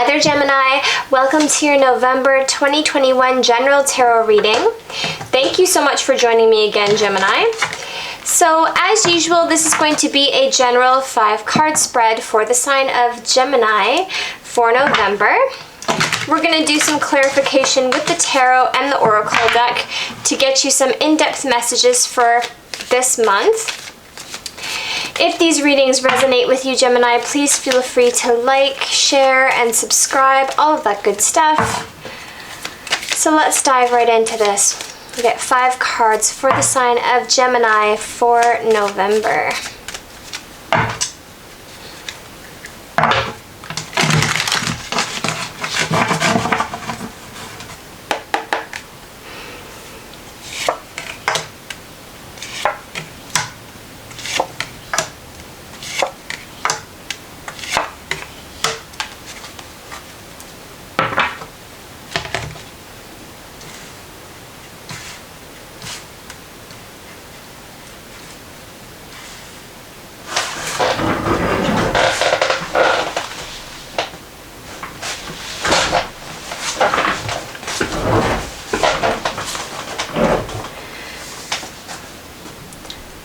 Hi there, Gemini. Welcome to your November 2021 General Tarot reading. Thank you so much for joining me again, Gemini. So, as usual, this is going to be a general 5-card spread for the sign of Gemini for November. We're going to do some clarification with the tarot and the oracle deck to get you some in-depth messages for this month. If these readings resonate with you, Gemini, please feel free to like, share, and subscribe, all of that good stuff. So let's dive right into this. We get 5 cards for the sign of Gemini for November.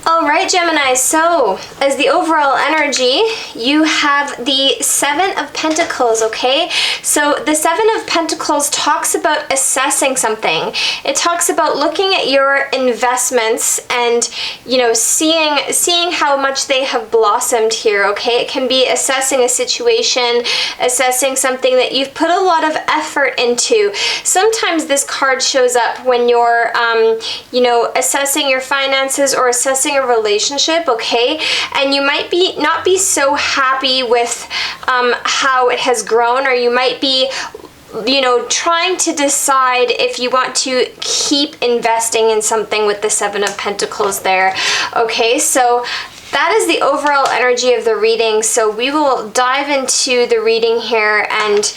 Alright, Gemini, so as the overall energy, you have the 7 of Pentacles, okay? So the 7 of Pentacles talks about assessing something. It talks about looking at your investments and, you know, seeing how much they have blossomed here, okay? It can be assessing a situation, assessing something that you've put a lot of effort into. Sometimes this card shows up when you're, you know, assessing your finances or assessing a relationship, okay? And you might not be so happy with how it has grown, or you might be, you know, trying to decide if you want to keep investing in something with the 7 of Pentacles there, okay? So that is the overall energy of the reading. So we will dive into the reading here and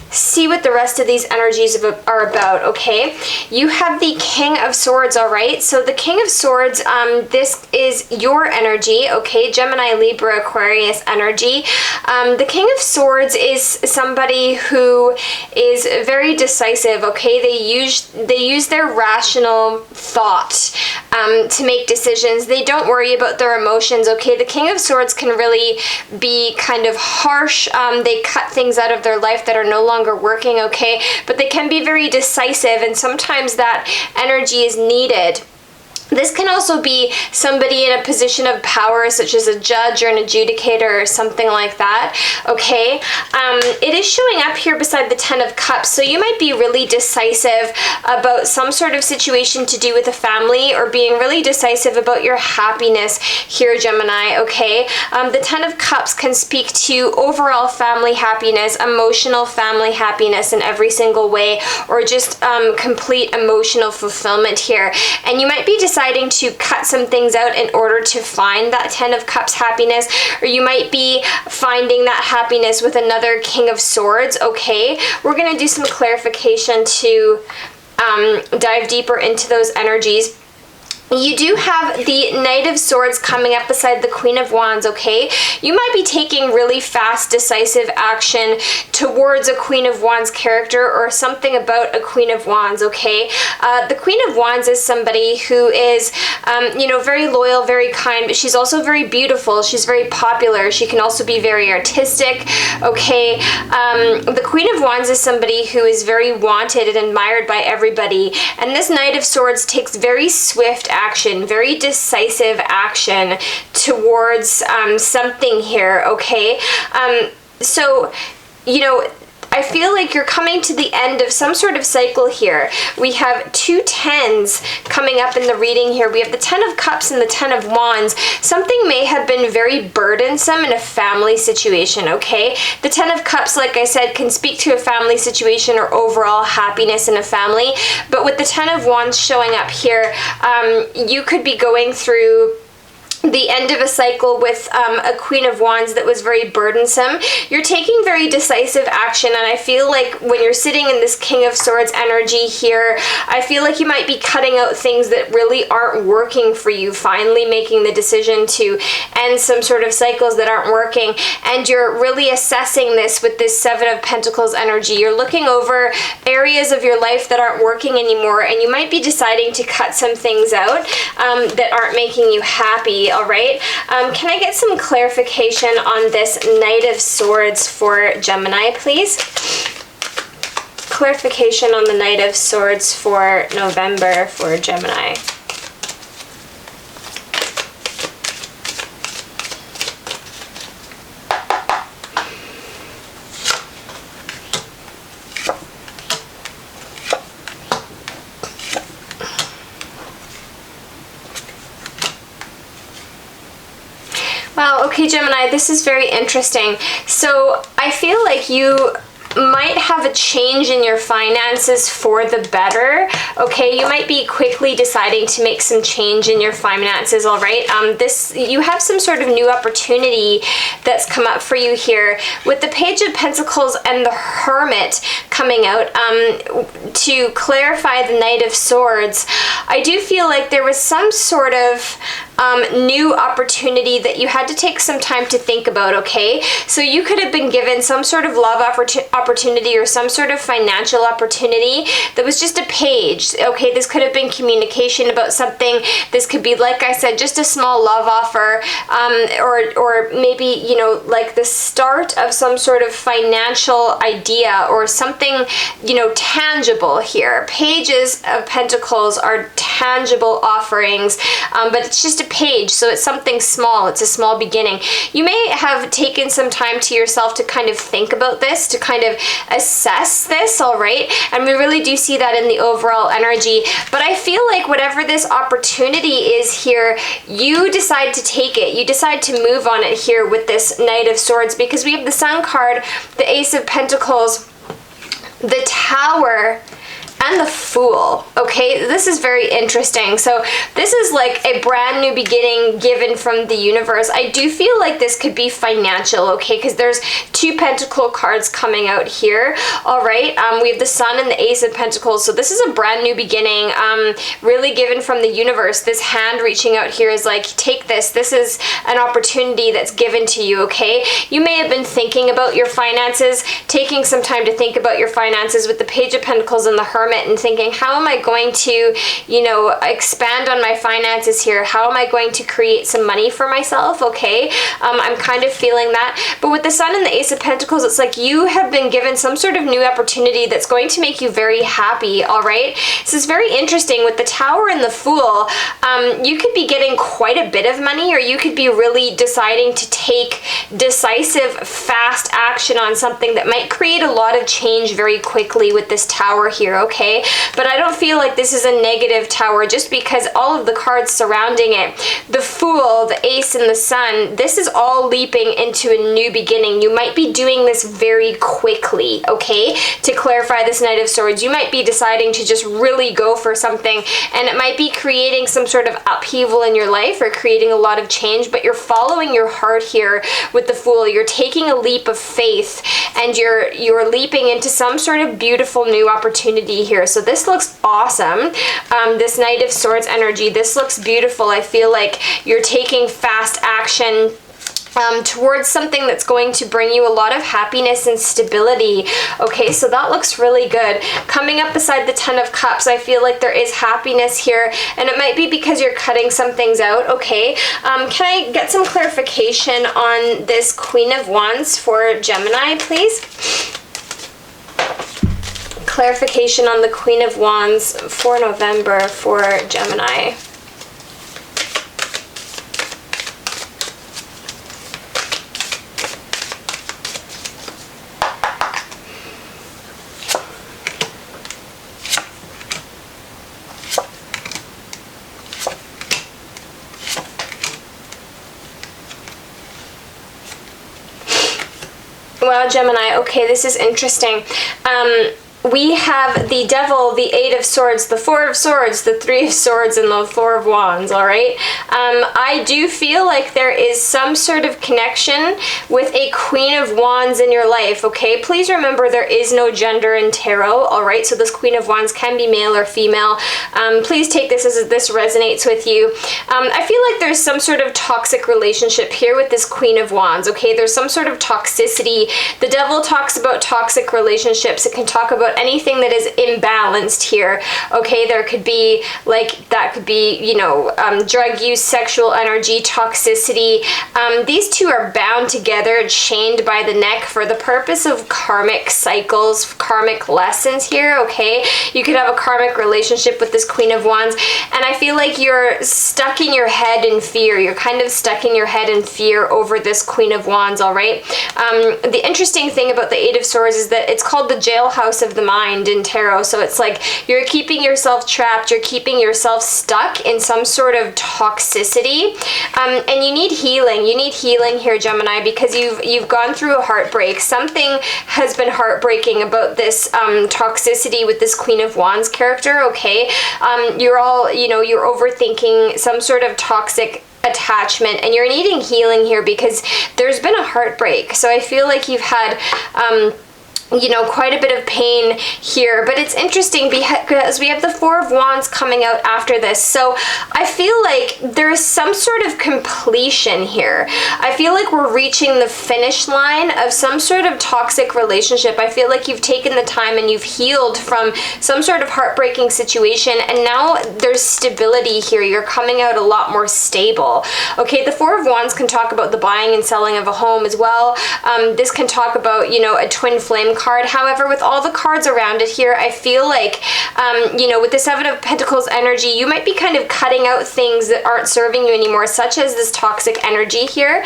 see what the rest of these energies are about, okay? You have the King of Swords, all right? So the King of Swords, this is your energy, okay? Gemini, Libra, Aquarius energy. The King of Swords is somebody who is very decisive, okay? They use their rational thought to make decisions. They don't worry about their emotions, okay? The King of Swords can really be kind of harsh. They cut things out of their life that are no longer working, okay? But they can be very decisive, and sometimes that energy is needed. This can also be somebody in a position of power, such as a judge or an adjudicator or something like that, okay? It is showing up here beside the 10 of Cups, so you might be really decisive about some sort of situation to do with a family, or being really decisive about your happiness here, Gemini, okay? The 10 of Cups can speak to overall family happiness, emotional family happiness in every single way, or just complete emotional fulfillment here. And you might be deciding to cut some things out in order to find that 10 of Cups happiness, or you might be finding that happiness with another King of Swords, okay? We're going to do some clarification to dive deeper into those energies. You do have the Knight of Swords coming up beside the Queen of Wands, okay? You might be taking really fast, decisive action towards a Queen of Wands character, or something about a Queen of Wands, okay? The Queen of Wands is somebody who is, you know, very loyal, very kind, but she's also very beautiful. She's very popular. She can also be very artistic, okay? The Queen of Wands is somebody who is very wanted and admired by everybody. And this Knight of Swords takes very swift action, very decisive action towards something here, okay? So, you know, I feel like you're coming to the end of some sort of cycle here. We have 2 10s coming up in the reading here. We have the 10 of Cups and the 10 of Wands. Something may have been very burdensome in a family situation, okay? The 10 of Cups, like I said, can speak to a family situation or overall happiness in a family. But with the 10 of Wands showing up here, you could be going through the end of a cycle with a Queen of Wands that was very burdensome. You're taking very decisive action, and I feel like when you're sitting in this King of Swords energy here, I feel like you might be cutting out things that really aren't working for you, finally making the decision to end some sort of cycles that aren't working, and you're really assessing this with this Seven of Pentacles energy. You're looking over areas of your life that aren't working anymore, and you might be deciding to cut some things out that aren't making you happy. All right. Can I get some clarification on this Knight of Swords for Gemini, please? Clarification on the Knight of Swords for November for Gemini. Wow, okay, Gemini, this is very interesting. So I feel like you might have a change in your finances for the better. Okay, you might be quickly deciding to make some change in your finances. All right, you have some sort of new opportunity that's come up for you here with the Page of Pentacles and the Hermit coming out. To clarify the Knight of Swords, I do feel like there was some sort of new opportunity that you had to take some time to think about. Okay, so you could have been given some sort of love opportunity or some sort of financial opportunity that was just a page. Okay, this could have been communication about something. This could be, like I said, just a small love offer, or maybe, you know, like the start of some sort of financial idea or something, you know, tangible here. Pages of Pentacles are tangible offerings, but it's just a page, so it's something small. It's a small beginning. You may have taken some time to yourself to kind of think about this, to kind of assess this. All right, and we really do see that in the overall energy. But I feel like whatever this opportunity is here, you decide to take it. You decide to move on it here with this Knight of Swords, because we have the Sun card, the Ace of Pentacles, the Tower, and the Fool. Okay, this is very interesting. So this is like a brand new beginning given from the universe. I do feel like this could be financial, okay, because there's two Pentacle cards coming out here. All right, we have the Sun and the Ace of Pentacles. So this is a brand new beginning, really given from the universe. This hand reaching out here is like, take this. This is an opportunity that's given to you, okay? You may have been thinking about your finances, taking some time to think about your finances with the Page of Pentacles and the Hermit, and thinking, how am I going to, you know, expand on my finances here? How am I going to create some money for myself? Okay, I'm kind of feeling that. But with the Sun and the Ace of Pentacles, it's like you have been given some sort of new opportunity that's going to make you very happy. All right, this is very interesting. With the Tower and the Fool, you could be getting quite a bit of money, or you could be really deciding to take decisive, fast action on something that might create a lot of change very quickly with this Tower here. Okay, but I don't feel like this is a negative Tower, just because all of the cards surrounding it, the Fool, the Ace, and the Sun, this is all leaping into a new beginning. You might be doing this very quickly, okay? To clarify this Knight of Swords, you might be deciding to just really go for something, and it might be creating some sort of upheaval in your life or creating a lot of change, but you're following your heart here with the Fool. You're taking a leap of faith, and you're leaping into some sort of beautiful new opportunity here. So this looks awesome. This Knight of Swords energy, this looks beautiful. I feel like you're taking fast action towards something that's going to bring you a lot of happiness and stability. Okay, so that looks really good. Coming up beside the Ten of Cups, I feel like there is happiness here, and it might be because you're cutting some things out. Okay, can I get some clarification on this Queen of Wands for Gemini, please? Clarification on the Queen of Wands for November for Gemini. Wow, Gemini, okay, this is interesting. we have the Devil, the Eight of Swords, the Four of Swords, the Three of Swords, and the Four of Wands, all right? I do feel like there is some sort of connection with a Queen of Wands in your life, okay? Please remember there is no gender in tarot, all right? So this Queen of Wands can be male or female. Please take this as this resonates with you. I feel like there's some sort of toxic relationship here with this Queen of Wands, okay? There's some sort of toxicity. The Devil talks about toxic relationships. It can talk about anything that is imbalanced here, okay? There could be, like, that could be, you know, drug use, sexual energy, toxicity. These two are bound together, chained by the neck for the purpose of karmic cycles, karmic lessons here, okay? You could have a karmic relationship with this Queen of Wands, and I feel like you're stuck in your head in fear. You're kind of stuck in your head in fear over this Queen of Wands, all right? The interesting thing about the Eight of Swords is that it's called the jailhouse of the mind in tarot. So it's like you're keeping yourself trapped, you're keeping yourself stuck in some sort of toxicity, and you need healing. You need healing here, Gemini, because you've gone through a heartbreak. Something has been heartbreaking about this toxicity with this Queen of Wands character, okay? You're all, you know, you're overthinking some sort of toxic attachment, and you're needing healing here because there's been a heartbreak. So I feel like you've had you know, quite a bit of pain here, but it's interesting because we have the Four of Wands coming out after this. So I feel like there is some sort of completion here. I feel like we're reaching the finish line of some sort of toxic relationship. I feel like you've taken the time and you've healed from some sort of heartbreaking situation, and now there's stability here. You're coming out a lot more stable. Okay, the Four of Wands can talk about the buying and selling of a home as well. This can talk about, you know, a twin flame card. However, with all the cards around it here, I feel like, you know, with the Seven of Pentacles energy, you might be kind of cutting out things that aren't serving you anymore, such as this toxic energy here.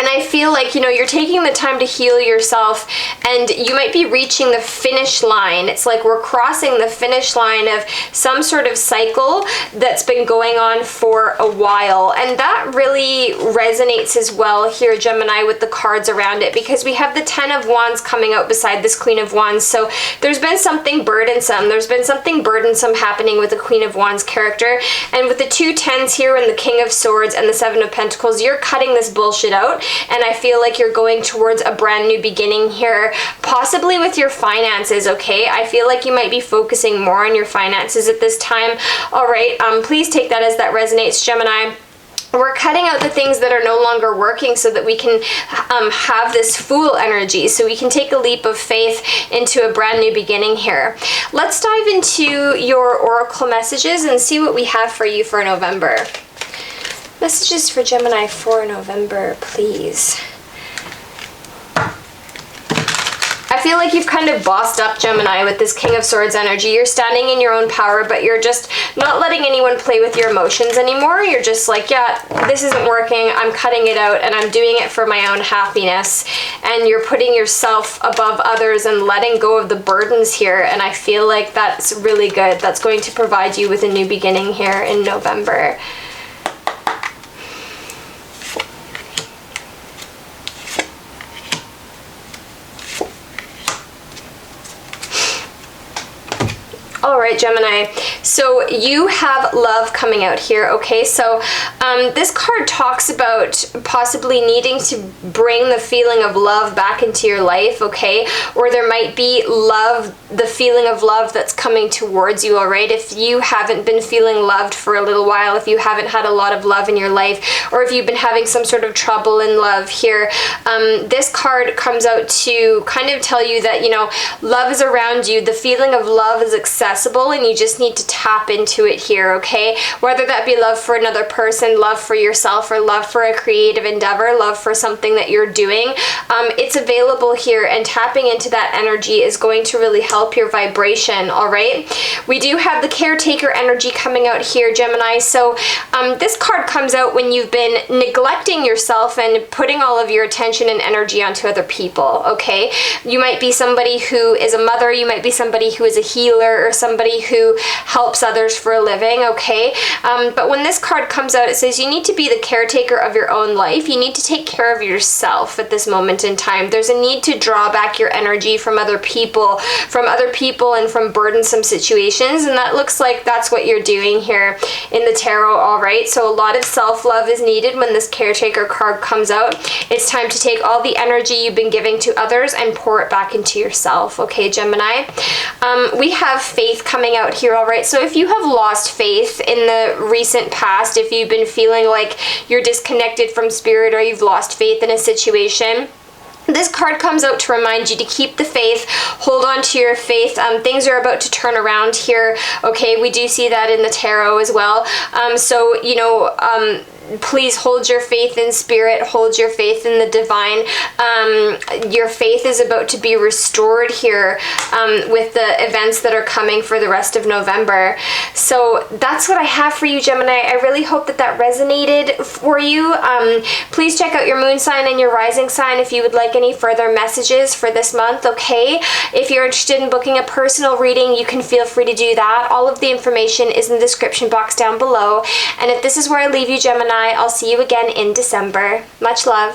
And I feel like, you know, you're taking the time to heal yourself, and you might be reaching the finish line. It's like we're crossing the finish line of some sort of cycle that's been going on for a while. And that really resonates as well here, Gemini, with the cards around it, because we have the Ten of Wands coming out beside this Queen of Wands. So there's been something burdensome. There's been something burdensome happening with the Queen of Wands character. And with the two tens here and the King of Swords and the Seven of Pentacles, you're cutting this bullshit out. And I feel like you're going towards a brand new beginning here, possibly with your finances, okay? I feel like you might be focusing more on your finances at this time. All right, please take that as that resonates, Gemini. We're cutting out the things that are no longer working so that we can have this Fool energy, so we can take a leap of faith into a brand new beginning here. Let's dive into your oracle messages and see what we have for you for November. Messages for Gemini for November, please. I feel like you've kind of bossed up, Gemini, with this King of Swords energy. You're standing in your own power, but you're just not letting anyone play with your emotions anymore. You're just like, yeah, this isn't working. I'm cutting it out, and I'm doing it for my own happiness. And you're putting yourself above others and letting go of the burdens here. And I feel like that's really good. That's going to provide you with a new beginning here in November. All right, Gemini, so you have love coming out here, okay? So this card talks about possibly needing to bring the feeling of love back into your life, okay? Or there might be love, the feeling of love that's coming towards you, all right? If you haven't been feeling loved for a little while, if you haven't had a lot of love in your life, or if you've been having some sort of trouble in love here, this card comes out to kind of tell you that, you know, love is around you. The feeling of love is accessible, and you just need to tap into it here, okay? Whether that be love for another person, love for yourself, or love for a creative endeavor, love for something that you're doing, it's available here, and tapping into that energy is going to really help your vibration, all right? We do have the caretaker energy coming out here, Gemini. So this card comes out when you've been neglecting yourself and putting all of your attention and energy onto other people, okay? You might be somebody who is a mother, you might be somebody who is a healer, or somebody somebody who helps others for a living, okay? But when this card comes out, it says you need to be the caretaker of your own life. You need to take care of yourself at this moment in time. There's a need to draw back your energy from other people and from burdensome situations, and that looks like that's what you're doing here in the tarot, all right? So a lot of self-love is needed when this caretaker card comes out. It's time to take all the energy you've been giving to others and pour it back into yourself, okay, Gemini? We have faith coming out here, all right? So if you have lost faith in the recent past, if you've been feeling like you're disconnected from spirit or you've lost faith in a situation, this card comes out to remind you to keep the faith, hold on to your faith. Things are about to turn around here, okay? We do see that in the tarot as well. So, you know, please hold your faith in spirit, hold your faith in the divine. Your faith is about to be restored here with the events that are coming for the rest of November. So that's what I have for you, Gemini. I really hope that that resonated for you. Please check out your moon sign and your rising sign if you would like any further messages for this month, okay? If you're interested in booking a personal reading, you can feel free to do that. All of the information is in the description box down below. And if this is where I leave you, Gemini, I'll see you again in December. Much love.